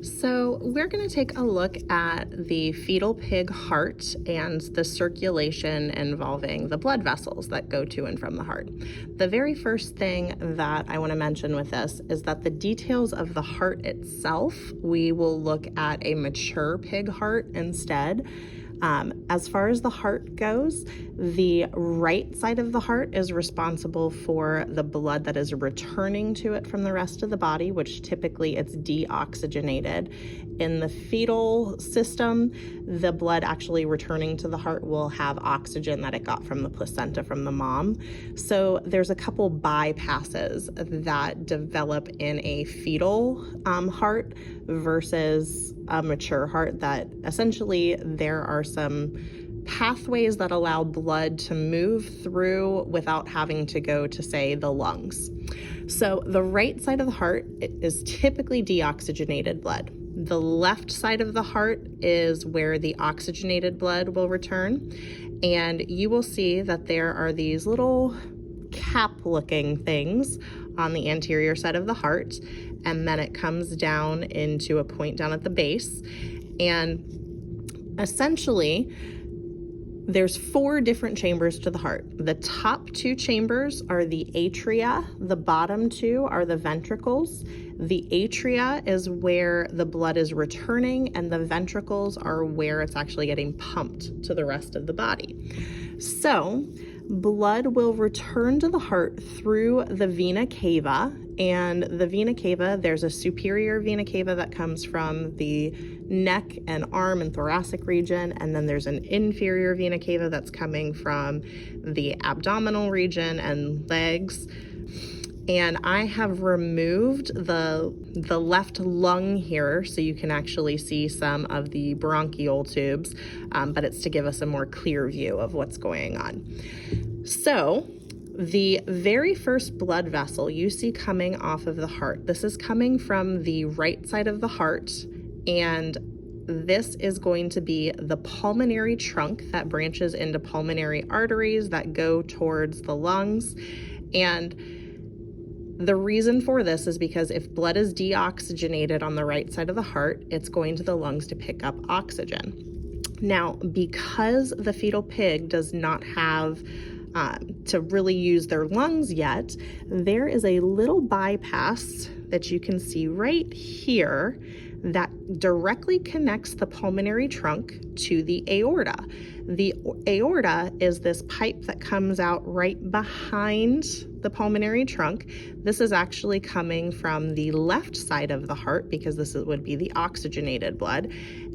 So we're going to take a look at the fetal pig heart and the circulation involving the blood vessels that go to and from the heart. The very first thing that I want to mention with this is that the details of the heart itself, we will look at a mature pig heart instead. As far as the heart goes, the right side of the heart is responsible for the blood that is returning to it from the rest of the body, which typically it's deoxygenated. In the fetal system, the blood actually returning to the heart will have oxygen that it got from the placenta from the mom. So there's a couple bypasses that develop in a fetal heart versus a mature heart, that essentially there are some pathways that allow blood to move through without having to go to, say, the lungs. So the right side of the heart is typically deoxygenated blood. The left side of the heart is where the oxygenated blood will return. And you will see that there are these little cap-looking things on the anterior side of the heart, and then it comes down into a point down at the base. And essentially, there's 4 different chambers to the heart. The top 2 chambers are the atria. The bottom 2 are the ventricles. The atria is where the blood is returning, and the ventricles are where it's actually getting pumped to the rest of the body. So blood will return to the heart through the vena cava, and the vena cava, there's a superior vena cava that comes from the neck and arm and thoracic region, and then there's an inferior vena cava that's coming from the abdominal region and legs. And I have removed the left lung here so you can actually see some of the bronchial tubes, but it's to give us a more clear view of what's going on. So the very first blood vessel you see coming off of the heart, this is coming from the right side of the heart, and this is going to be the pulmonary trunk that branches into pulmonary arteries that go towards the lungs. And the reason for this is because if blood is deoxygenated on the right side of the heart, it's going to the lungs to pick up oxygen. Now, because the fetal pig does not have to really use their lungs yet, there is a little bypass that you can see right here that directly connects the pulmonary trunk to the aorta. The aorta is this pipe that comes out right behind the pulmonary trunk. This is actually coming from the left side of the heart because this would be the oxygenated blood.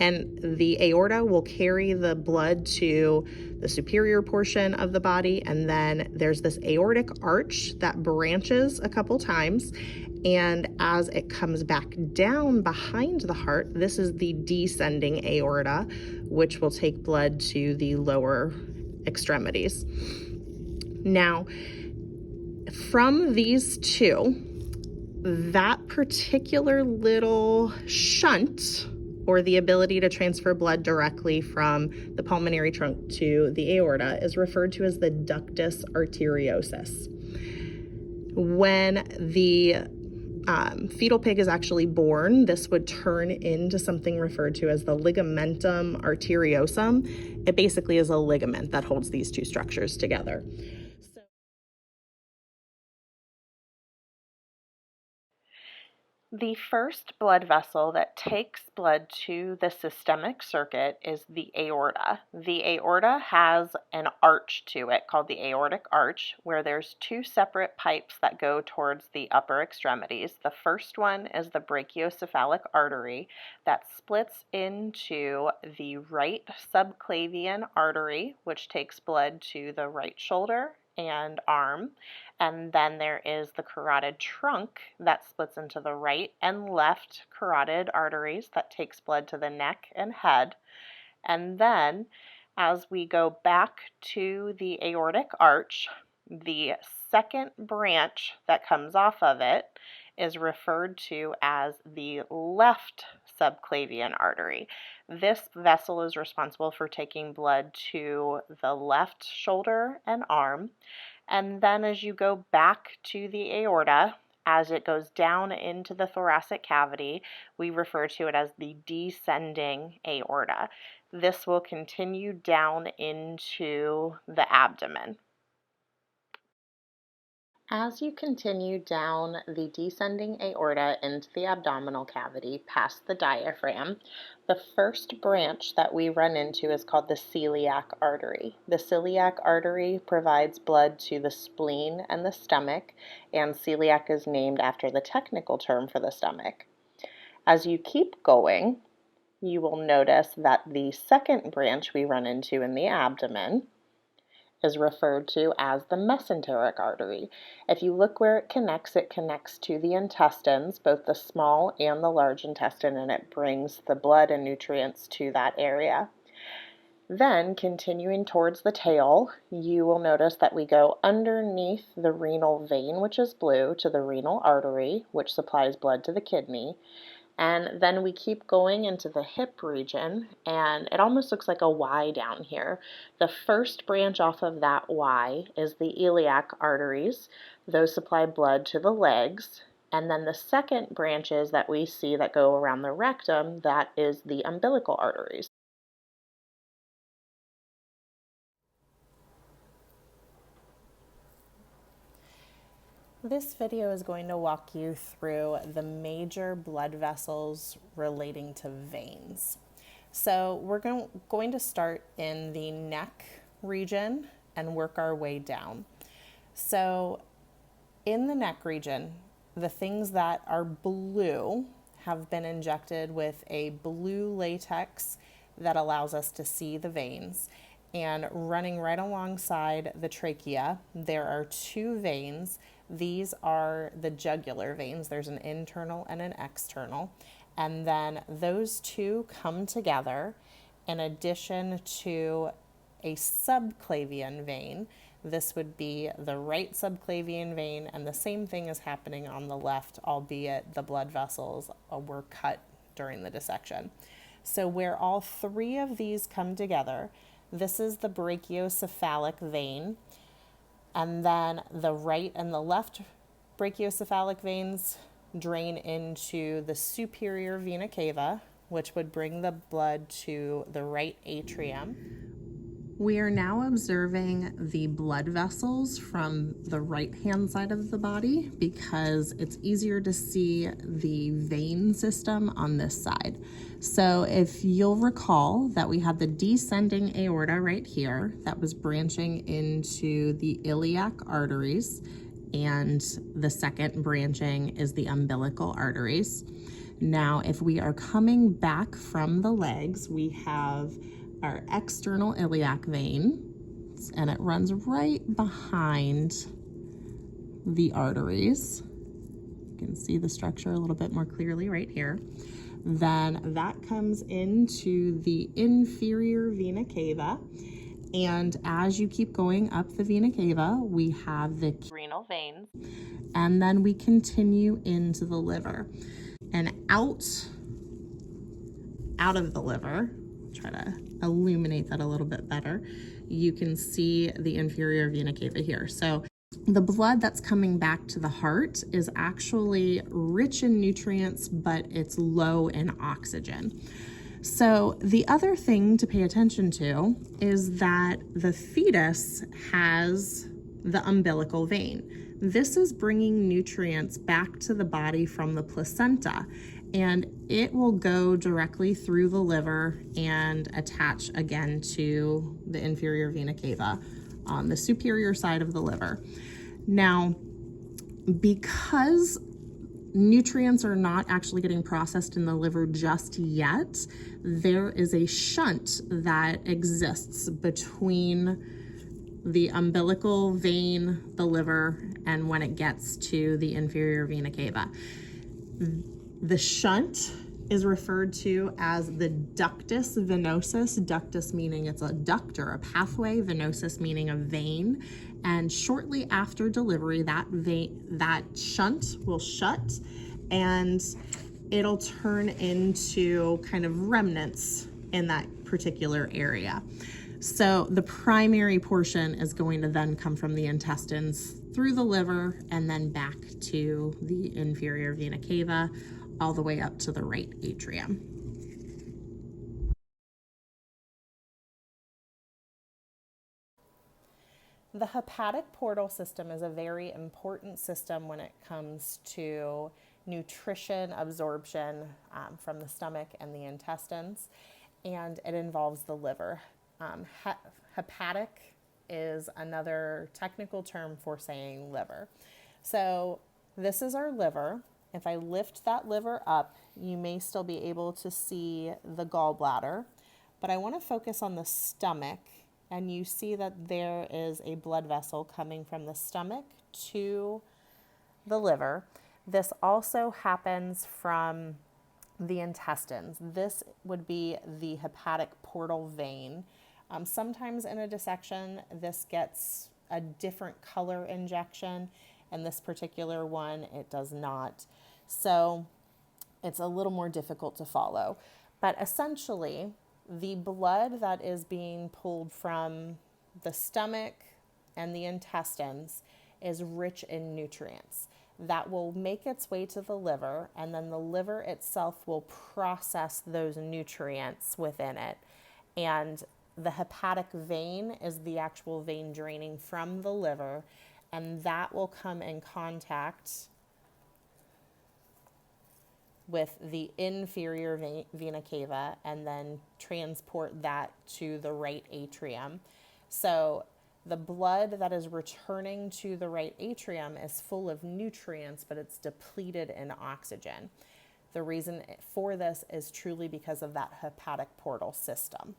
And the aorta will carry the blood to the superior portion of the body, and then there's this aortic arch that branches a couple times, and as it comes back down behind the heart, this is the descending aorta, which will take blood to the lower extremities. Now, from these two, that particular little shunt, or the ability to transfer blood directly from the pulmonary trunk to the aorta, is referred to as the ductus arteriosus. When the fetal pig is actually born, this would turn into something referred to as the ligamentum arteriosum. It basically is a ligament that holds these two structures together. The first blood vessel that takes blood to the systemic circuit is the aorta. The aorta has an arch to it called the aortic arch, where there's 2 separate pipes that go towards the upper extremities. The first one is the brachiocephalic artery that splits into the right subclavian artery, which takes blood to the right shoulder and arm. And then there is the carotid trunk that splits into the right and left carotid arteries that takes blood to the neck and head. And then as we go back to the aortic arch, the second branch that comes off of it is referred to as the left subclavian artery. This vessel is responsible for taking blood to the left shoulder and arm. And then as you go back to the aorta, as it goes down into the thoracic cavity, we refer to it as the descending aorta. This will continue down into the abdomen. As you continue down the descending aorta into the abdominal cavity past the diaphragm, the first branch that we run into is called the celiac artery. The celiac artery provides blood to the spleen and the stomach, and celiac is named after the technical term for the stomach. As you keep going, you will notice that the second branch we run into in the abdomen is referred to as the mesenteric artery. If you look where it connects to the intestines, both the small and the large intestine, and it brings the blood and nutrients to that area. Then, continuing towards the tail, you will notice that we go underneath the renal vein, which is blue, to the renal artery, which supplies blood to the kidney. And then we keep going into the hip region, and it almost looks like a Y down here. The first branch off of that Y is the iliac arteries. Those supply blood to the legs. And then the second branches that we see that go around the rectum, that is the umbilical arteries. This video is going to walk you through the major blood vessels relating to veins. So we're going to start in the neck region and work our way down. So in the neck region, the things that are blue have been injected with a blue latex that allows us to see the veins. And running right alongside the trachea, there are two veins. These are the jugular veins. There's an internal and an external. And then those two come together in addition to a subclavian vein. This would be the right subclavian vein, and the same thing is happening on the left, albeit the blood vessels were cut during the dissection. So where all three of these come together, this is the brachiocephalic vein, and then the right and the left brachiocephalic veins drain into the superior vena cava, which would bring the blood to the right atrium. We are now observing the blood vessels from the right-hand side of the body because it's easier to see the vein system on this side. So if you'll recall that we had the descending aorta right here that was branching into the iliac arteries, and the second branching is the umbilical arteries. Now, if we are coming back from the legs, we have our external iliac vein, and it runs right behind the arteries. You can see the structure a little bit more clearly right here. Then that comes into the inferior vena cava, and as you keep going up the vena cava, we have the renal veins, and then we continue into the liver, and out of the liver, try to illuminate that a little bit better, you can see the inferior vena cava here. So the blood that's coming back to the heart is actually rich in nutrients, but it's low in oxygen. So the other thing to pay attention to is that the fetus has the umbilical vein. This is bringing nutrients back to the body from the placenta, and it will go directly through the liver and attach again to the inferior vena cava on the superior side of the liver. Now, because nutrients are not actually getting processed in the liver just yet, there is a shunt that exists between the umbilical vein, the liver, and when it gets to the inferior vena cava. The shunt is referred to as the ductus venosus, ductus meaning it's a duct or a pathway, venosus meaning a vein. And shortly after delivery, that shunt will shut and it'll turn into kind of remnants in that particular area. So the primary portion is going to then come from the intestines through the liver and then back to the inferior vena cava, all the way up to the right atrium. The hepatic portal system is a very important system when it comes to nutrition absorption from the stomach and the intestines, and it involves the liver. Hepatic is another technical term for saying liver. So this is our liver. If I lift that liver up, you may still be able to see the gallbladder, but I want to focus on the stomach, and you see that there is a blood vessel coming from the stomach to the liver. This also happens from the intestines. This would be the hepatic portal vein. Sometimes in a dissection, this gets a different color injection, and this particular one, it does not. So it's a little more difficult to follow. But essentially, the blood that is being pulled from the stomach and the intestines is rich in nutrients that will make its way to the liver, and then the liver itself will process those nutrients within it. And the hepatic vein is the actual vein draining from the liver, and that will come in contact with the inferior vena cava and then transport that to the right atrium. So the blood that is returning to the right atrium is full of nutrients, but it's depleted in oxygen. The reason for this is truly because of that hepatic portal system.